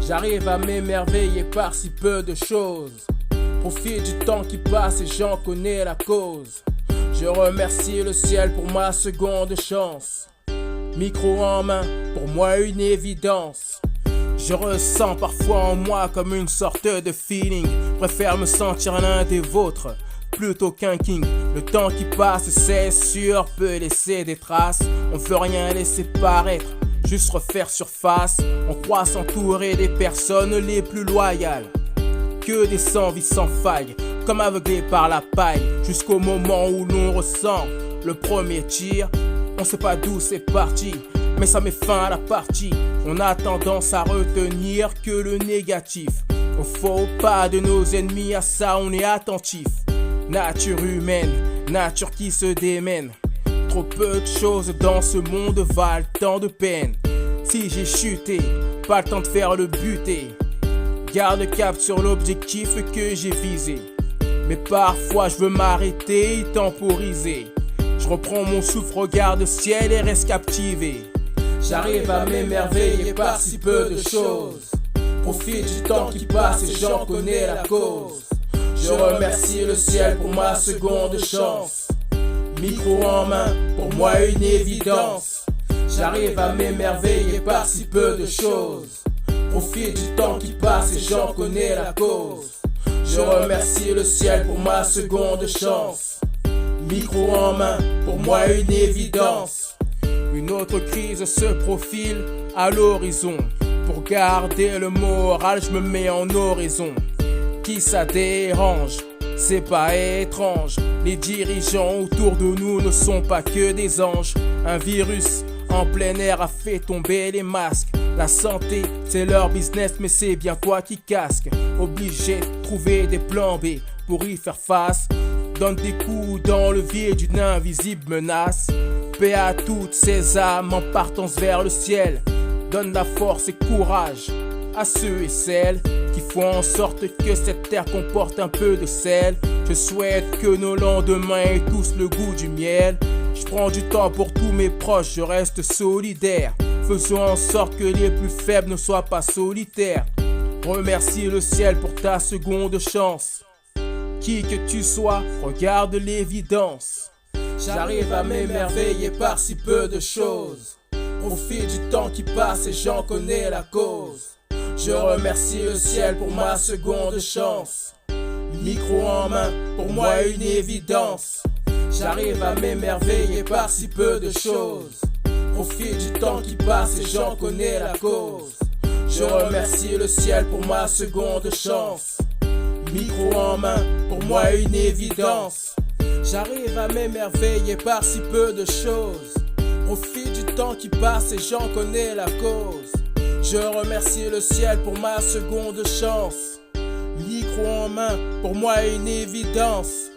J'arrive à m'émerveiller par si peu de choses. Profite du temps qui passe et j'en connais la cause. Je remercie le ciel pour ma seconde chance. Micro en main, pour moi une évidence. Je ressens parfois en moi comme une sorte de feeling. Préfère me sentir l'un des vôtres plutôt qu'un king. Le temps qui passe, c'est sûr, peut laisser des traces. On veut rien laisser paraître, juste refaire surface. On croit s'entourer des personnes les plus loyales, que des sans-vie sans faille, comme aveuglés par la paille. Jusqu'au moment où l'on ressent le premier tir. On sait pas d'où c'est parti, mais ça met fin à la partie. On a tendance à retenir que le négatif. Au faux pas de nos ennemis, à ça on est attentif. Nature humaine, nature qui se démène. Trop peu de choses dans ce monde valent tant de peine. Si j'ai chuté, pas le temps de faire le buté. Garde cap sur l'objectif que j'ai visé. Mais parfois je veux m'arrêter et temporiser. Je reprends mon souffle, regarde le ciel et reste captivé. J'arrive à m'émerveiller par si peu de choses. Profite du temps qui passe et j'en connais la cause. Je remercie le ciel pour ma seconde chance. Micro en main, pour moi une évidence. J'arrive à m'émerveiller par si peu de choses. Profite du temps qui passe et j'en connais la cause. Je remercie le ciel pour ma seconde chance. Micro en main, pour moi une évidence. Une autre crise se profile à l'horizon. Pour garder le moral, je me mets en oraison. Qui ça dérange? C'est pas étrange. Les dirigeants autour de nous ne sont pas que des anges. Un virus en plein air a fait tomber les masques. La santé, c'est leur business, mais c'est bien toi qui casques. Obligé de trouver des plans B pour y faire face. Donne des coups dans le vide d'une invisible menace. Paix à toutes ces âmes en partance vers le ciel. Donne la force et courage à ceux et celles qui font en sorte que cette terre comporte un peu de sel. Je souhaite que nos lendemains aient tous le goût du miel. Je prends du temps pour tous mes proches, je reste solidaire. Faisons en sorte que les plus faibles ne soient pas solitaires. Remercie le ciel pour ta seconde chance. Qui que tu sois, regarde l'évidence. J'arrive à m'émerveiller par si peu de choses. Profite du temps qui passe et j'en connais la cause. Je remercie le ciel pour ma seconde chance. Micro en main, pour moi une évidence. J'arrive à m'émerveiller par si peu de choses. Profite du temps qui passe et j'en connais la cause. Je remercie le ciel pour ma seconde chance. Micro en main, pour moi une évidence. J'arrive à m'émerveiller par si peu de choses. Profite du temps qui passe et j'en connais la cause. Je remercie le ciel pour ma seconde chance. Micro en main, pour moi une évidence.